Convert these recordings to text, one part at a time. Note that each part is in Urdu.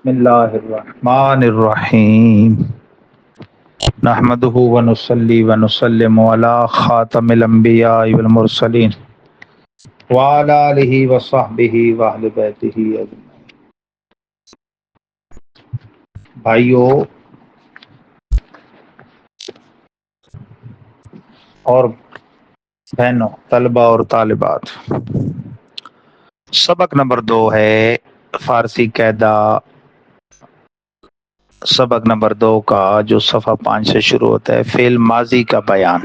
بسم اللہ الرحمن الرحیم نحمده ونصلي ونسلم على خاتم الانبیاء والمرسلین وعلى آلہ وصحبہ واہل بیتہ اجمعین۔ بھائیو اور بہنوں، طلبہ اور طالبات، سبق نمبر 2 ہے فارسی قاعدہ، سبق نمبر 2 کا جو صفحہ 5 سے شروع ہوتا ہے، فعل ماضی کا بیان۔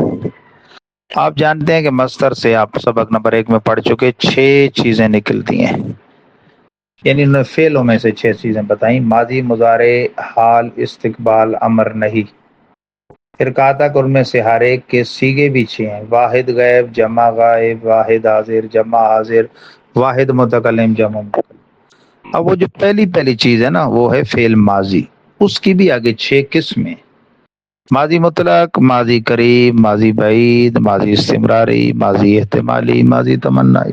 آپ جانتے ہیں کہ مصدر سے آپ سبق نمبر 1 میں پڑھ چکے 6 چیزیں نکلتی ہیں، یعنی انہوں نے فعلوں میں سے 6 چیزیں بتائیں: ماضی، مضارع، حال، استقبال، امر، نہیں۔ پھر کہا تھا کہ ان میں سے ہر ایک کے صیغے بھی 6 ہیں: واحد غائب، جمع غائب، واحد حاضر، جمع حاضر، واحد متکلم، جمع متکلم۔ اب وہ جو پہلی چیز ہے نا، وہ ہے فعل ماضی، اس کی بھی آگے 6 قسمیں: ماضی مطلق، ماضی قریب، ماضی بعید، ماضی استمراری، ماضی احتمالی، ماضی تمنائی۔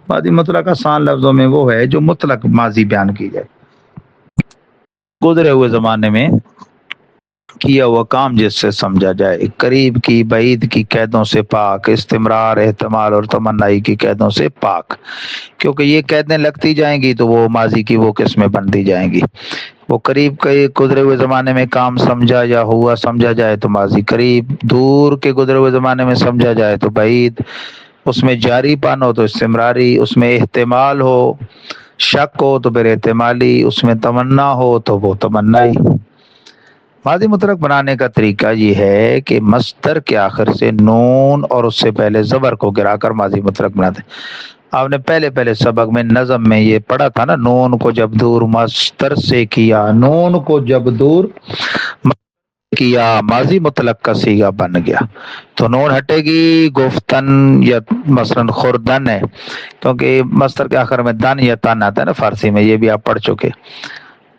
ماضی مطلق آسان لفظوں میں وہ ہے جو مطلق ماضی بیان کی جائے، گزرے ہوئے زمانے میں کیا ہوا کام جس سے سمجھا جائے، قریب کی، بعید کی قیدوں سے پاک، استمرار، احتمال اور تمنائی کی قیدوں سے پاک، کیونکہ یہ قیدیں لگتی جائیں گی تو وہ ماضی کی وہ قسمیں بنتی جائیں گی۔ وہ قریب کے گزرے ہوئے زمانے میں کام سمجھا یا ہوا سمجھا جائے تو ماضی قریب، دور کے گزرے ہوئے زمانے میں سمجھا جائے تو بعید، اس میں جاری پان ہو تو استمراری، اس میں احتمال ہو، شک ہو تو پھر احتمالی، اس میں تمنا ہو تو وہ تمنائی۔ ماضی مطلق بنانے کا طریقہ یہ ہے کہ مصدر کے آخر سے نون اور اس سے پہلے زبر کو گرا کر ماضی مطلق بناتے ہیں۔ آپ نے پہلے سبق میں نظم میں یہ پڑھا تھا نا، نون کو جب دور مصدر سے کیا، نون کو جب دور کیا ماضی مطلق کا صیغہ بن گیا، تو نون ہٹے گی گفتن یا مثلا خوردن ہے، کیونکہ مصدر کے آخر میں دن یا تن آتا ہے نا فارسی میں، یہ بھی آپ پڑھ چکے۔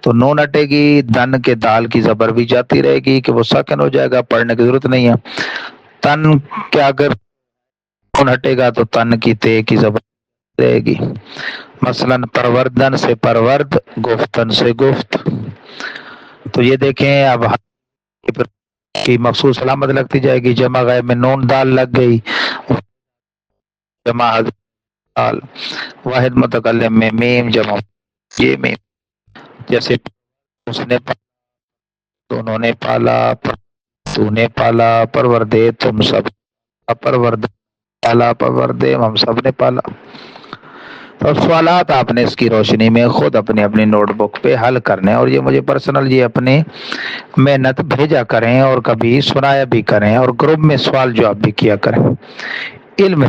تو نون ہٹے گی، دن کے دال کی زبر بھی جاتی رہے گی کہ وہ ساکن ہو جائے گا، پڑھنے کی ضرورت نہیں ہے۔ تن کیا اگر نون ہٹے گا تو تن کی تے کی زبر رہے گی، مثلا پروردن سے پرورد، گفتن سے گفت۔ تو یہ دیکھیں اب کی مخصوص علامت لگتی جائے گی، جمع غائب میں نون دال لگ گئی، جمع دال، واحد متکلم میں میم جمع یہ میم، جیسے اس نے پالا، انہوں نے پالا، تو نے پالا، پروردے تم سب، پرورد پالا، پروردے ہم سب نے پالا۔ اور سوالات آپ نے اس کی روشنی میں خود اپنی اپنی نوٹ بک پہ حل کرنے، اور یہ مجھے پرسنل یہ اپنے محنت بھیجا کریں اور کبھی سنایا بھی کریں، اور گروپ میں سوال جواب بھی کیا کریں۔ علم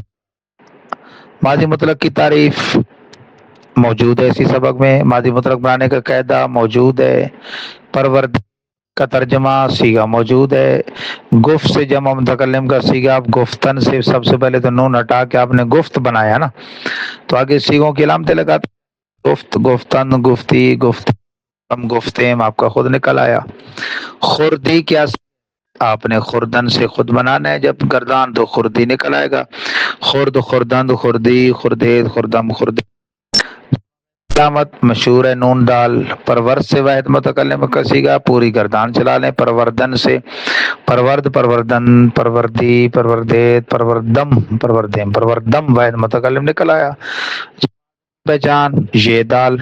ماضی مطلق کی تعریف موجود ہے اسی سبق میں، ماضی مطلق بنانے کا قاعدہ موجود ہے، پرورد کا ترجمہ صیغہ موجود ہے، گفت سے جمع متکلم کا صیغہ، آپ گفتن سے سب سے پہلے تو نون ہٹا کے آپ نے گفت بنایا نا، تو آگے صیغوں کی علامتیں لگاتے، گفت، گفتن، گفتی، گفت، ہم گفتیم آپ کا خود نکل آیا۔ خوردی کیا، آپ نے خوردن سے خود بنانا ہے، جب گردان تو خوردی نکل آئے گا، خورد، خوردند، خوردی، خوردید، خوردم، خوردی۔ علامت مشہور ہے نون ڈال، پرورد سے واحد متکلم کا صیغہ، پوری گردان چلا لیں، پروردن سے پرورد، پروردن، پروردی، پروردیت، پروردم، پروردیم، پروردم، واحد متکلم نکل آیا۔ پہچان یہ دال،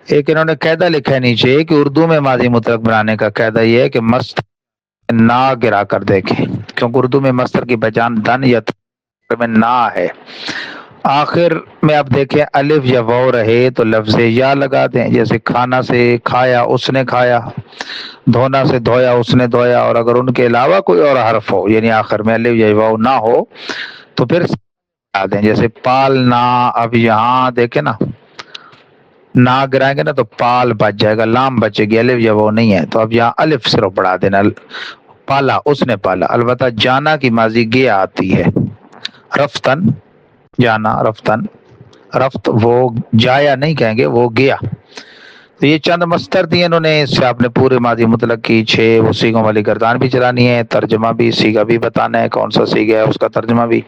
ایک انہوں نے قاعدہ لکھا ہے نیچے کہ اردو میں ماضی مطلق بنانے کا قاعدہ یہ ہے کہ مصدر نہ گرا کر دیکھیں، کیونکہ اردو میں مصدر کی پہچان دن یا میں نہ ہے۔ آخر میں آپ دیکھیں الف یا واو رہے تو لفظ یا لگا دیں، جیسے کھانا سے کھایا اس نے کھایا، دھونا سے دھویا اس نے دھویا، اور اگر ان کے علاوہ کوئی اور حرف ہو یعنی آخر میں الف یا واو نہ ہو تو پھر لگا دیں، جیسے پالنا۔ اب یہاں دیکھیں نا، نہ گرائیں گے نا تو پال بچ جائے گا، لام بچے گی، الف یا وہ نہیں ہے، تو اب یہاں الف صرف بڑھا دینا، پالا اس نے پالا۔ البتہ جانا کی ماضی گیا آتی ہے، رفتن، جانا رفتن، رفت وہ جایا نہیں کہیں گے، وہ گیا۔ تو یہ چند مصدر دیے انہوں نے، اس سے آپ نے پورے ماضی مطلق کی 6 وہ سیگوں والی گردان بھی چلانی ہے، ترجمہ بھی، سیگا بھی بتانا ہے کون سا سیگا ہے، اس کا ترجمہ بھی۔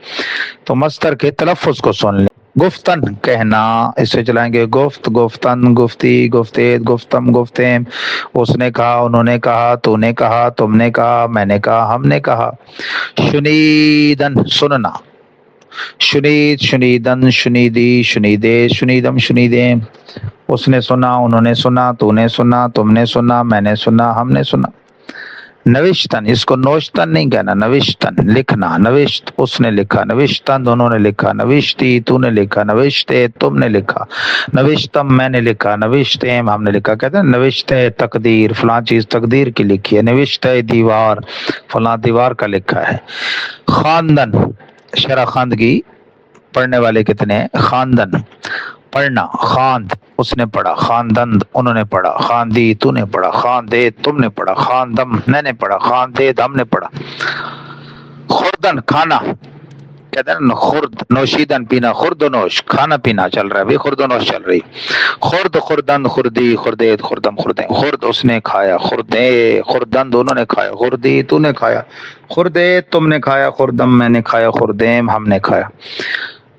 تو مصدر کے تلفظ کو سن لیں۔ گفتن کہنا، اس سے چلائیں گے گفت، گفتن، گفتی، گفتید، گفتم، گفتیم۔ اس نے کہا، انہوں نے کہا، تو نے کہا، تم نے کہا، میں نے کہا، ہم نے کہا۔ شنیدن سننا، شنید، شنیدن، شنیدی، شنیدے، شنیدم، شنیدیم۔ اس نے سنا، انہوں نے سنا، تو نے سنا، تم نے سنا، میں نے سنا، ہم نے سنا۔ نوشتن، اس کو نوشتن نہیں کہنا، نوشتن لکھنا، نوشت اس نے لکھا، نوشتن دونوں نے لکھا، نوشتی تو نے لکھا، نوشتے تم نے لکھا، نوشتم میں نے لکھا، نوشتیم ہم نے لکھا۔ کہتے ہیں نوشتے تقدیر، فلاں چیز تقدیر کی لکھی ہے، نوشتے دیوار، فلاں دیوار کا لکھا ہے۔ خواندن، شرح خواندگی، پڑھنے والے کتنے ہیں؟ خواندن، پڑھنا، خواند اس نے پڑھا، خواندند انہوں نے پڑھا، خواندی تو نے پڑھا، خواندے تم نے پڑھا، خواندم میں نے پڑھا، خواندید ہم نے پڑھا۔ خوردن کھانا، کہتے ہیں نا خورد، نوشیدن پینا، خورد و نوش کھانا پینا چل رہا ہے، بھی خورد و نوش چل رہی۔ خورد، خوردن، خوردی، خوردید، خوردم، خوردیں۔ خورد اس نے کھایا، خوردے، خوردن دونوں نے کھایا، خوردی تو نے کھایا، خوردے تم نے کھایا، خوردم میں نے کھایا، خوردیم ہم نے کھایا۔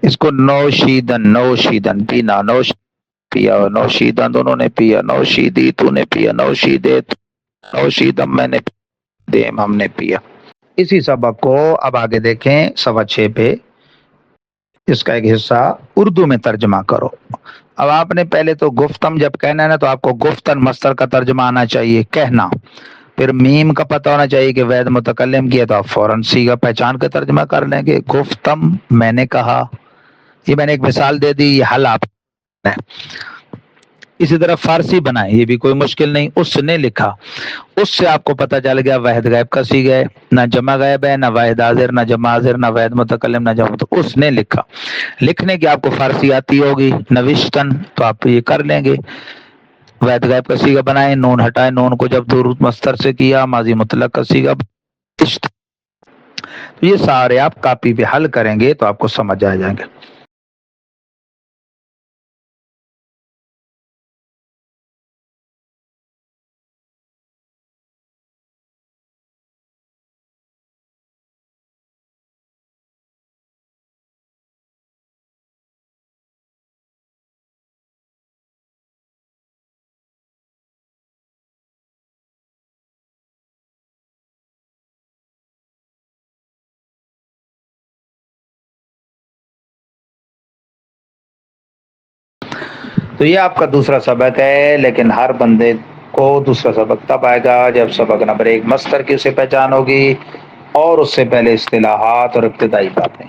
اس کو نوشیدن، نوشیدن پینا، نوش پیا، نوشیدن دونوں نے پیا، نوشیدی تو نے پیا، نوشیدے نوشیدم میں نے دیم ہم نے پیا۔ اسی سبق کو اب آگے دیکھیں صفحہ 6 پہ، اس کا ایک حصہ اردو میں ترجمہ کرو۔ اب آپ نے پہلے تو گفتم جب کہنا ہے نا تو آپ کو گفتن مصدر کا ترجمہ آنا چاہیے، کہنا، پھر میم کا پتہ ہونا چاہیے کہ وید متکلم کیا تو آپ فوراً سیگا پہچان کا ترجمہ کر لیں گے۔ گفتم میں نے کہا، یہ میں نے ایک مثال دے دی، یہ حل آپ ہے۔ اسی طرح فارسی بنائیں، یہ بھی کوئی مشکل نہیں، اس نے لکھا، اس سے آپ کو پتہ چل گیا واحد غائب کا صیغہ ہے، نہ جمع غائب ہے، نہ واحد حاضر، نہ جمع حاضر، نہ واحد متکلم، نہ جمع، تو اس نے لکھا۔ لکھنے کی آپ کو فارسی آتی ہوگی، نوشتن تو آپ یہ کر لیں گے، واحد غائب کا صیغہ بنائیں، نون ہٹائیں، نون کو جب دور مصدر سے کیا، ماضی مطلق کا صیغہ، تو یہ سارے آپ کاپی پہ حل کریں گے تو آپ کو سمجھ آ جائیں گے۔ تو یہ آپ کا دوسرا سبق ہے، لیکن ہر بندے کو دوسرا سبق تب آئے گا جب سبق نمبر 1 مصدر کی اسے پہچان ہوگی، اور اس سے پہلے اصطلاحات اور ابتدائی باتیں۔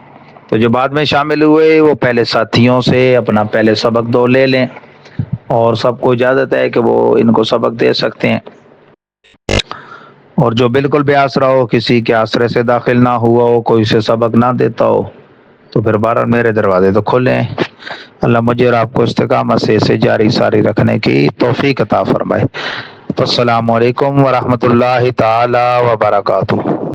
تو جو بعد میں شامل ہوئے وہ پہلے ساتھیوں سے اپنا پہلے سبق 2 لے لیں، اور سب کو اجازت ہے کہ وہ ان کو سبق دے سکتے ہیں، اور جو بالکل بے آسرا ہو، کسی کے آسرے سے داخل نہ ہوا ہو، کوئی سے سبق نہ دیتا ہو، تو پھر بہرحال میرے دروازے تو کھلے ہیں۔ اللہ مجھے اور آپ کو استقامت سے اسے جاری ساری رکھنے کی توفیق عطا فرمائے۔ السلام علیکم ورحمۃ اللہ تعالی وبرکاتہ۔